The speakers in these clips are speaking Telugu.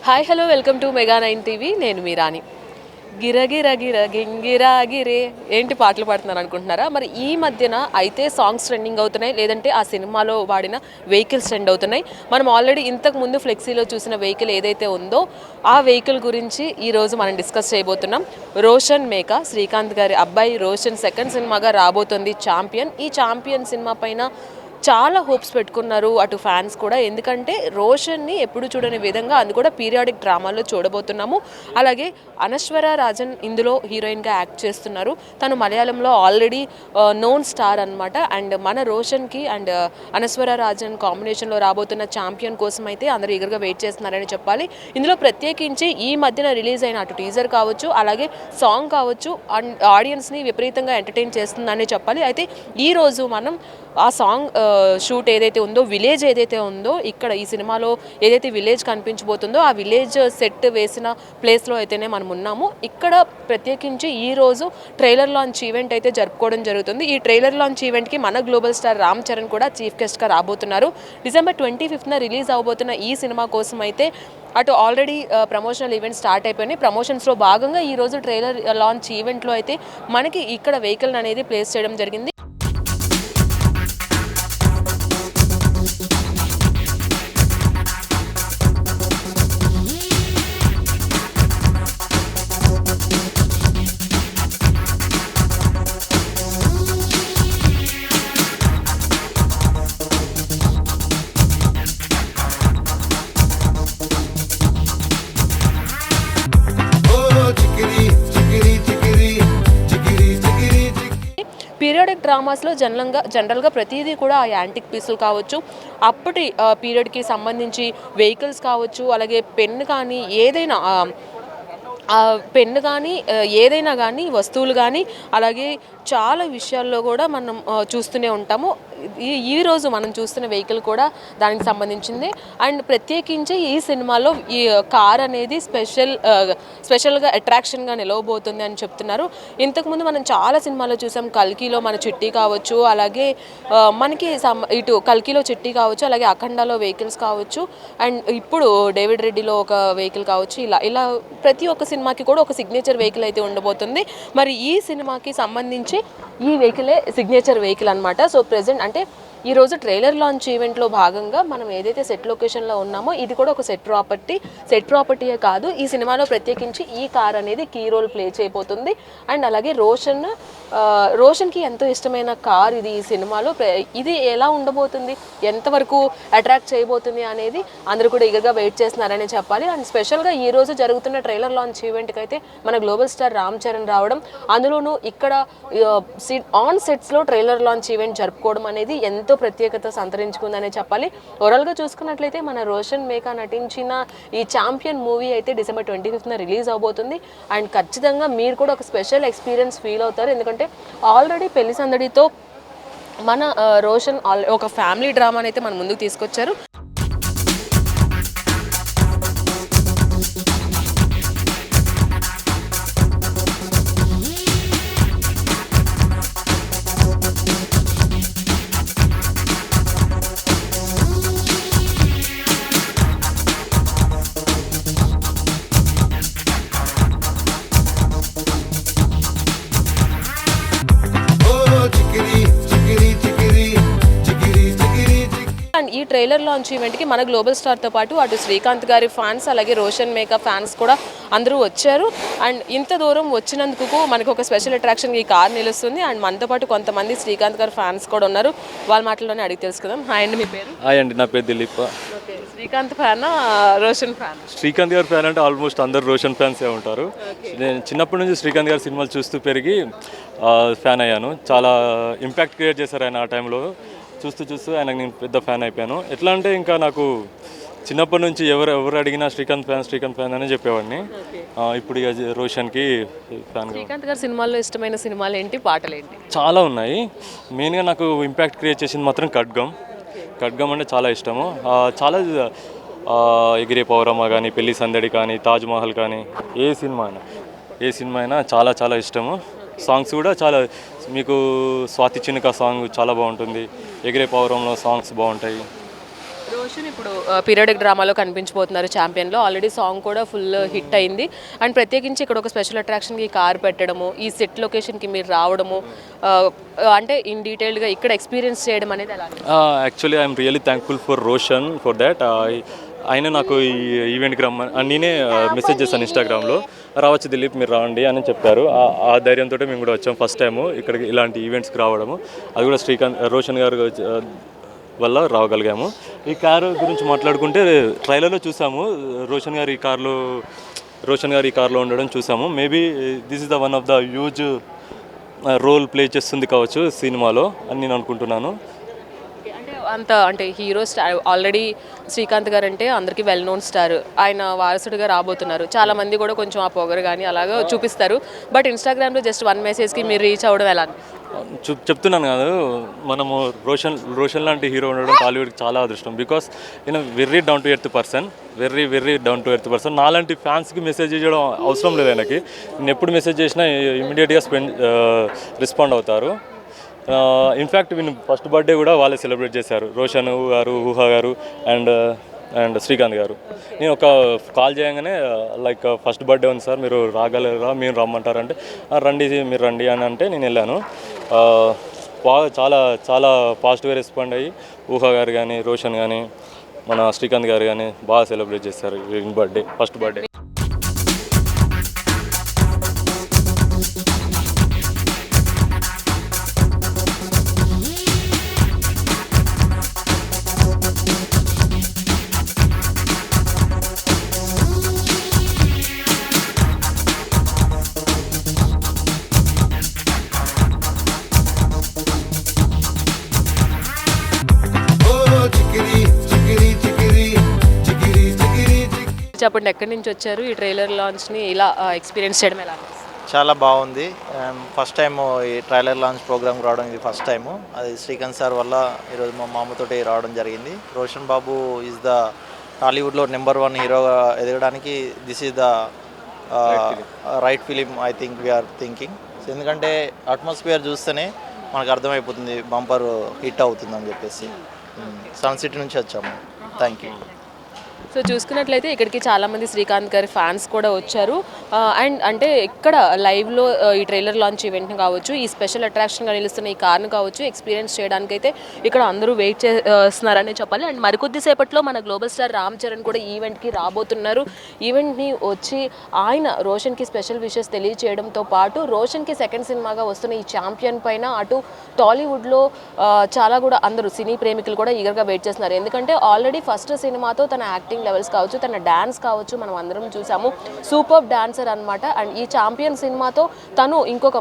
Hi hello welcome to mega 9 TV. నేను మీ రాణి. గిరగిర గిర గింగిరా గిరే ఏంటి పాటలు పాడుతున్నారు అనుకుంటున్నారా? మరి ఈ మధ్యన అయితే సాంగ్స్ ట్రెండింగ్ అవుతున్నాయి, లేదంటే ఆ సినిమాలో వాడిన వెహికల్స్ ట్రెండ్ అవుతున్నాయి. మనం ఆల్రెడీ ఇంతకు ముందు ఫ్లెక్సీలో చూసిన వెహికల్ ఏదైతే ఉందో ఆ వెహికల్ గురించి ఈరోజు మనం డిస్కస్ చేయబోతున్నాం. రోషన్ మేకా, శ్రీకాంత్ గారి అబ్బాయి రోషన్ సెకండ్ సినిమాగా రాబోతుంది ఛాంపియన్. ఈ ఛాంపియన్ సినిమా పైన చాలా హోప్స్ పెట్టుకున్నారు అటు ఫ్యాన్స్ కూడా. ఎందుకంటే రోషన్ని ఎప్పుడు చూడని విధంగా అది కూడా పీరియాడిక్ డ్రామాలో చూడబోతున్నాము. అలాగే అనశ్వర రాజన్ ఇందులో హీరోయిన్గా యాక్ట్ చేస్తున్నారు. తను మలయాళంలో ఆల్రెడీ నోన్ స్టార్ అనమాట. అండ్ మన రోషన్కి అండ్ అనశ్వర రాజన్ కాంబినేషన్లో రాబోతున్న ఛాంపియన్ కోసం అయితే అందరూ ఈగర్గా వెయిట్ చేస్తున్నారని చెప్పాలి. ఇందులో ప్రత్యేకించి ఈ మధ్యన రిలీజ్ అయిన అటు టీజర్ కావచ్చు, అలాగే సాంగ్ కావచ్చు, అండ్ ఆడియన్స్ని విపరీతంగా ఎంటర్టైన్ చేస్తుందని చెప్పాలి. అయితే ఈరోజు మనం ఆ సాంగ్ షూట్ ఏదైతే ఉందో, విలేజ్ ఏదైతే ఉందో, ఇక్కడ ఈ సినిమాలో ఏదైతే విలేజ్ కనిపించబోతుందో ఆ విలేజ్ సెట్ వేసిన ప్లేస్లో అయితేనే మనం ఉన్నాము. ఇక్కడ ప్రత్యేకించి ఈరోజు ట్రైలర్ లాంచ్ ఈవెంట్ అయితే జరుపుకోవడం జరుగుతుంది. ఈ ట్రైలర్ లాంచ్ ఈవెంట్కి మన గ్లోబల్ స్టార్ రామ్ చరణ్ కూడా చీఫ్ గెస్ట్గా రాబోతున్నారు. డిసెంబర్ 25న రిలీజ్ అవబోతున్న ఈ సినిమా కోసం అయితే అటు ఆల్రెడీ ప్రమోషనల్ ఈవెంట్ స్టార్ట్ అయిపోయినాయి. ప్రమోషన్స్లో భాగంగా ఈరోజు ట్రైలర్ లాంచ్ ఈవెంట్లో అయితే మనకి ఇక్కడ వెహికల్ అనేది ప్లేస్ చేయడం జరిగింది. పీరియాడిక్ డ్రామాస్లో జనరల్గా ప్రతిదీ కూడా ఆ యాంటిక్ పీసులు కావచ్చు, అప్పటి పీరియడ్కి సంబంధించి వెహికల్స్ కావచ్చు, అలాగే పెన్ను కానీ ఏదైనా పెన్ను కానీ ఏదైనా కానీ వస్తువులు కానీ అలాగే చాలా విషయాల్లో కూడా మనం చూస్తూనే ఉంటాము. ఈరోజు మనం చూస్తున్న వెహికల్ కూడా దానికి సంబంధించింది. అండ్ ప్రత్యేకించి ఈ సినిమాలో ఈ కార్ అనేది స్పెషల్గా అట్రాక్షన్గా నిలవబోతుంది అని చెప్తున్నారు. ఇంతకుముందు మనం చాలా సినిమాలో చూసాం. కల్కిలో మన చిట్టి కావచ్చు, అలాగే మనకి ఇటు కల్కిలో చిట్టి కావచ్చు, అలాగే అఖండాలో వెహికల్స్ కావచ్చు, అండ్ ఇప్పుడు డేవిడ్ రెడ్డిలో ఒక వెహికల్ కావచ్చు. ఇలా ప్రతి ఒక్క సినిమాకి కూడా ఒక సిగ్నేచర్ వెహికల్ అయితే ఉండబోతుంది. మరి ఈ సినిమాకి సంబంధించి ఈ వెహికలే సిగ్నేచర్ వెహికల్ అనమాట. సో ప్రెజెంట్ అంటే ఈరోజు ట్రైలర్ లాంచ్ ఈవెంట్లో భాగంగా మనం ఏదైతే సెట్ లొకేషన్లో ఉన్నామో ఇది కూడా ఒక సెట్ ప్రాపర్టీయే కాదు, ఈ సినిమాలో ప్రత్యేకించి ఈ కార్ అనేది కీ రోల్ ప్లే చేయబోతుంది. అండ్ అలాగే రోషన్కి ఎంతో ఇష్టమైన కార్ ఇది. ఈ సినిమాలో ఇది ఎలా ఉండబోతుంది, ఎంతవరకు అట్రాక్ట్ చేయబోతుంది అనేది అందరూ కూడా ఈగర్గా వెయిట్ చేస్తున్నారని చెప్పాలి. అండ్ స్పెషల్గా ఈరోజు జరుగుతున్న ట్రైలర్ లాంచ్ ఈవెంట్కి అయితే మన గ్లోబల్ స్టార్ రామ్ చరణ్ రావడం, అందులోనూ ఇక్కడ ఆన్ సెట్స్లో ట్రైలర్ లాంచ్ ఈవెంట్ జరుపుకోవడం అనేది ఎంతో ప్రత్యేకత సంతరించుకుందనే చెప్పాలి. ఓవరాల్గా చూసుకున్నట్లయితే మన రోషన్ మేకా నటించిన ఈ ఛాంపియన్ మూవీ అయితే డిసెంబర్ 25న రిలీజ్ అవబోతుంది. అండ్ ఖచ్చితంగా మీరు కూడా ఒక స్పెషల్ ఎక్స్పీరియన్స్ ఫీల్ అవుతారు. ఎందుకంటే ఆల్రెడీ పెళ్లి సందడితో మన రోషన్ ఒక ఫ్యామిలీ డ్రామాని అయితే మన ముందుకు తీసుకొచ్చారు. అండ్ ఈ ట్రైలర్ లాంచ్ ఈవెంట్కి మన గ్లోబల్ స్టార్తో పాటు అటు శ్రీకాంత్ గారి ఫ్యాన్స్, అలాగే రోషన్ మేకా ఫ్యాన్స్ కూడా అందరూ వచ్చారు. అండ్ ఇంత దూరం వచ్చినందుకు మనకు ఒక స్పెషల్ అట్రాక్షన్ ఈ కార్ నిలుస్తుంది. అండ్ మనతో పాటు కొంతమంది శ్రీకాంత్ గారి ఫ్యాన్స్ కూడా ఉన్నారు. వాళ్ళ మాటల్లోనే అడిగి తెలుసుకుందాం. హాయ్ అండి, మీ పేరు? హాయ్ అండి, నా పేరు దిలీప్. శ్రీకాంత్ ఫ్యానా, రోషన్ ఫ్యాన్? శ్రీకాంత్ గారి ఫ్యాన్ అంటే ఆల్మోస్ట్ అందరు రోషన్ ఫ్యాన్సే ఉంటారు. నేను చిన్నప్పటి నుంచి శ్రీకాంత్ గారి సినిమాలు చూస్తూ పెరిగి ఫ్యాన్ అయ్యాను. చాలా ఇంపాక్ట్ క్రియేట్ చేశారు ఆయన. ఆ టైంలో చూస్తూ ఆయనకు నేను పెద్ద ఫ్యాన్ అయిపోయాను. ఎట్లా అంటే ఇంకా నాకు చిన్నప్పటి నుంచి ఎవరు అడిగినా శ్రీకాంత్ ఫ్యాన్ అని చెప్పేవాడిని. ఇప్పుడు ఇక రోషన్కి ఫ్యాన్. శ్రీకాంత్ గారి సినిమాల్లో ఇష్టమైన సినిమాలు ఏంటి, పాటలు ఏంటి? చాలా ఉన్నాయి. మెయిన్గా నాకు ఇంపాక్ట్ క్రియేట్ చేసింది మాత్రం ఖడ్గం అంటే చాలా ఇష్టము. చాలా ఎగిరే పౌరమ్మ కానీ, పెళ్లి సందడి కానీ, తాజ్ మహల్ కానీ, ఏ సినిమా అయినా చాలా చాలా ఇష్టము. సాంగ్స్ కూడా చాలా, మీకు స్వాతి చినుక సాంగ్ చాలా బాగుంటుంది, ఎగిరే పౌరంలో సాంగ్స్ బాగుంటాయి. రోషన్ ఇప్పుడు పీరియాడిక్ డ్రామాలో కనిపించబోతున్నారు ఛాంపియన్లో. ఆల్రెడీ సాంగ్ కూడా ఫుల్ హిట్ అయింది. అండ్ ప్రత్యేకించి ఇక్కడ ఒక స్పెషల్ అట్రాక్షన్కి కార్ పెట్టడము, ఈ సెట్ లొకేషన్కి మీరు రావడము, అంటే ఇన్ డీటెయిల్డ్గా ఇక్కడ ఎక్స్పీరియన్స్ చేయడం అనేది ఎలా? Actually I'm really thankful for Roshan for that. ఆయన నాకు ఈ ఈవెంట్కి రమ్మని నేనే మెసేజ్ చేశాను ఇన్స్టాగ్రామ్లో, రావచ్చు దిలీప్ మీరు రావండి అని చెప్పారు. ఆ ధైర్యంతో మేము కూడా వచ్చాము ఫస్ట్ టైము ఇక్కడికి ఇలాంటి ఈవెంట్స్కి రావడము. అది కూడా రోషన్ గారు వల్ల రాగలిగాము. ఈ కారు గురించి మాట్లాడుకుంటే ట్రైలర్లో చూసాము రోషన్ గారు ఈ కార్లో ఉండడం చూసాము. Maybe this is the one of the huge role play చేస్తుంది కావచ్చు సినిమాలో అని నేను అనుకుంటున్నాను. అంటే హీరో స్టార్ ఆల్రెడీ శ్రీకాంత్ గారు అంటే అందరికీ వెల్ నోన్ స్టార్. ఆయన వారసుడిగా రాబోతున్నారు. చాలా మంది కూడా కొంచెం ఆ పొగరు కానీ అలాగా చూపిస్తారు. బట్ ఇన్స్టాగ్రామ్లో జస్ట్ వన్ మెసేజ్కి మీరు రీచ్ అవ్వడం ఎలా? చెప్తున్నాను కాదు, మనము రోషన్ లాంటి హీరో ఉండడం టాలీవుడ్కి చాలా అదృష్టం. బికాస్ ఈయన very down to earth person, very down to earth person. నాలాంటి ఫ్యాన్స్కి మెసేజ్ చేయడం అవసరం లేదు ఆయనకి. నేను ఎప్పుడు మెసేజ్ చేసినా ఇమీడియట్గా రెస్పాండ్ అవుతారు. ఇన్ఫ్యాక్ట్ వీళ్ళు ఫస్ట్ బర్త్డే కూడా వాళ్ళే సెలబ్రేట్ చేశారు, రోషన్ గారు, ఊహా గారు అండ్ శ్రీకాంత్ గారు. నేను ఒక కాల్ చేయగానే లైక్ ఫస్ట్ బర్త్డే ఉంది సార్, మీరు రాగలరా, మీరు రమ్మంటారంటే రండి మీరు రండి అని అంటే నేను వెళ్ళాను. బాగా చాలా పాజిటివ్గా రెస్పాండ్ అయ్యి ఊహా గారు కానీ, రోషన్ కానీ, మన శ్రీకాంత్ గారు కానీ బాగా సెలబ్రేట్ చేశారు ఫస్ట్ బర్త్డే. చెప్పండి, ఎక్కడి నుంచి వచ్చారు? ఈ ట్రైలర్ లాంచ్ని ఇలా ఎక్స్పీరియన్స్ చేయడం ఎలా? చాలా బాగుంది. ఫస్ట్ టైం ఈ ట్రైలర్ లాంచ్ ప్రోగ్రామ్ రావడం ఇది ఫస్ట్ టైము. అది శ్రీకాంత్ సార్ వల్ల ఈరోజు మా మామతోటి రావడం జరిగింది. రోషన్ బాబు ఈజ్ ద టాలీవుడ్లో నెంబర్ 1 హీరోగా ఎదగడానికి this is the right film I think we are thinking. ఎందుకంటే అట్మాస్ఫియర్ చూస్తేనే మనకు అర్థమైపోతుంది బంపర్ హిట్ అవుతుందని చెప్పేసి. సన్ సిటీ నుంచి వచ్చాము. Thank you. సో చూసుకున్నట్లయితే ఇక్కడికి చాలామంది శ్రీకాంత్ గారి ఫ్యాన్స్ కూడా వచ్చారు. అండ్ అంటే ఇక్కడ లైవ్లో ఈ ట్రైలర్ లాంచ్ ఈవెంట్ని కావచ్చు, ఈ స్పెషల్ అట్రాక్షన్గా నిలుస్తున్న ఈ కార్ని కావచ్చు ఎక్స్పీరియన్స్ చేయడానికైతే ఇక్కడ అందరూ వెయిట్ చేస్తున్నారనే చెప్పాలి. అండ్ మరికొద్దిసేపట్లో మన గ్లోబల్ స్టార్ రామ్ చరణ్ కూడా ఈవెంట్కి రాబోతున్నారు. ఈవెంట్ని వచ్చి ఆయన రోషన్కి స్పెషల్ విషెస్ తెలియచేయడంతో పాటు రోషన్కి సెకండ్ సినిమాగా వస్తున్న ఈ ఛాంపియన్ పైన అటు టాలీవుడ్లో చాలా కూడా అందరూ సినీ ప్రేమికులు కూడా ఈగర్గా వెయిట్ చేస్తున్నారు. ఎందుకంటే ఆల్రెడీ ఫస్ట్ సినిమాతో తన యాక్టింగ్ లెవెల్స్ కావచ్చు, తన డ్యాన్స్ కావచ్చు మనం అందరం చూసాము. సూపర్ డాన్సర్ అనమాట. అండ్ ఈ ఛాంపియన్ సినిమాతో తను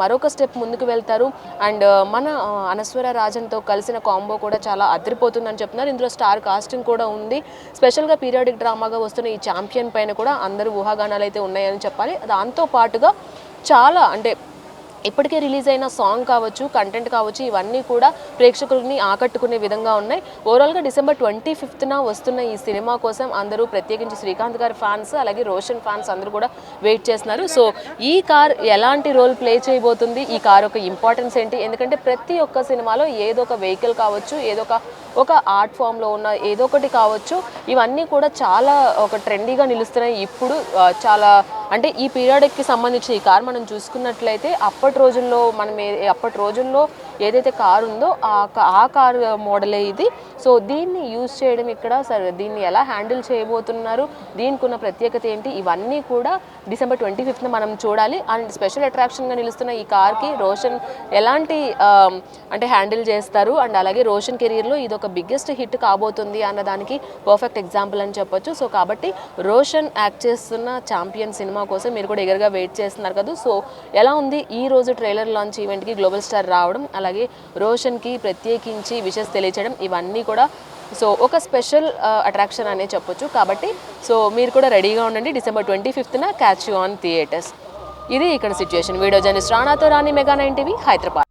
మరొక స్టెప్ ముందుకు వెళ్తారు. అండ్ మన అనస్వర రాజన్తో కలిసిన కాంబో కూడా చాలా అదిరిపోతుందని చెప్తున్నారు. ఇందులో స్టార్ కాస్టింగ్ కూడా ఉంది. స్పెషల్గా పీరియాడిక్ డ్రామాగా వస్తున్న ఈ ఛాంపియన్ పైన కూడా అందరూ ఊహాగానాలు అయితే ఉన్నాయని చెప్పాలి. దాంతో పాటుగా చాలా అంటే ఇప్పటికే రిలీజ్ అయిన సాంగ్ కావచ్చు, కంటెంట్ కావచ్చు, ఇవన్నీ కూడా ప్రేక్షకుల్ని ఆకట్టుకునే విధంగా ఉన్నాయి. ఓవరాల్గా డిసెంబర్ 25న వస్తున్న ఈ సినిమా కోసం అందరూ ప్రత్యేకించి శ్రీకాంత్ గారి ఫ్యాన్స్ అలాగే రోషన్ ఫ్యాన్స్ అందరూ కూడా వెయిట్ చేస్తున్నారు. సో ఈ కార్ ఎలాంటి రోల్ ప్లే చేయబోతుంది, ఈ కార్ యొక్క ఇంపార్టెన్స్ ఏంటి? ఎందుకంటే ప్రతి ఒక్క సినిమాలో ఏదో ఒక వెహికల్ కావచ్చు, ఏదో ఒక ఆర్ట్ ఫామ్లో ఉన్న ఏదో ఒకటి కావచ్చు, ఇవన్నీ కూడా చాలా ఒక ట్రెండీగా నిలుస్తున్నాయి. ఇప్పుడు చాలా అంటే ఈ పీరియాడిక్కి సంబంధించిన ఈ కార్ మనం చూసుకున్నట్లయితే అప్పటి రోజుల్లో ఏదైతే కార్ ఉందో ఆ కార్ మోడలే ఇది. సో దీన్ని యూజ్ చేయడం ఇక్కడ సరే దీన్ని ఎలా హ్యాండిల్ చేయబోతున్నారు, దీనికి ఉన్న ప్రత్యేకత ఏంటి, ఇవన్నీ కూడా డిసెంబర్ 25న మనం చూడాలి. అండ్ స్పెషల్ అట్రాక్షన్గా నిలుస్తున్న ఈ కార్కి రోషన్ ఎలాంటి అంటే హ్యాండిల్ చేస్తారు. అండ్ అలాగే రోషన్ కెరీర్లో ఇది ఒక బిగ్గెస్ట్ హిట్ కాబోతుంది అన్నదానికి పర్ఫెక్ట్ ఎగ్జాంపుల్ అని చెప్పొచ్చు. సో కాబట్టి రోషన్ యాక్ట్ చేస్తున్న ఛాంపియన్ సినిమా కోసం మీరు కూడా ఎగరగా వెయిట్ చేస్తున్నారు కదా. సో ఎలా ఉంది ఈ రోజు ట్రైలర్ లాంచ్ ఈవెంట్కి గ్లోబల్ స్టార్ రావడం, అలాగే రోషన్కి ప్రత్యేకించి విషెస్ తెలియచేయడం, ఇవన్నీ కూడా సో ఒక స్పెషల్ అట్రాక్షన్ అనే చెప్పొచ్చు. కాబట్టి సో మీరు కూడా రెడీగా ఉండండి. డిసెంబర్ 25న క్యాచ్ యూ ఆన్ థియేటర్స్. ఇది ఇక్కడ సిచ్యుయేషన్. వీడియో జర్నలిస్ట్ రాణాతో రాణి, మెగా 9 టీవీ, హైదరాబాద్.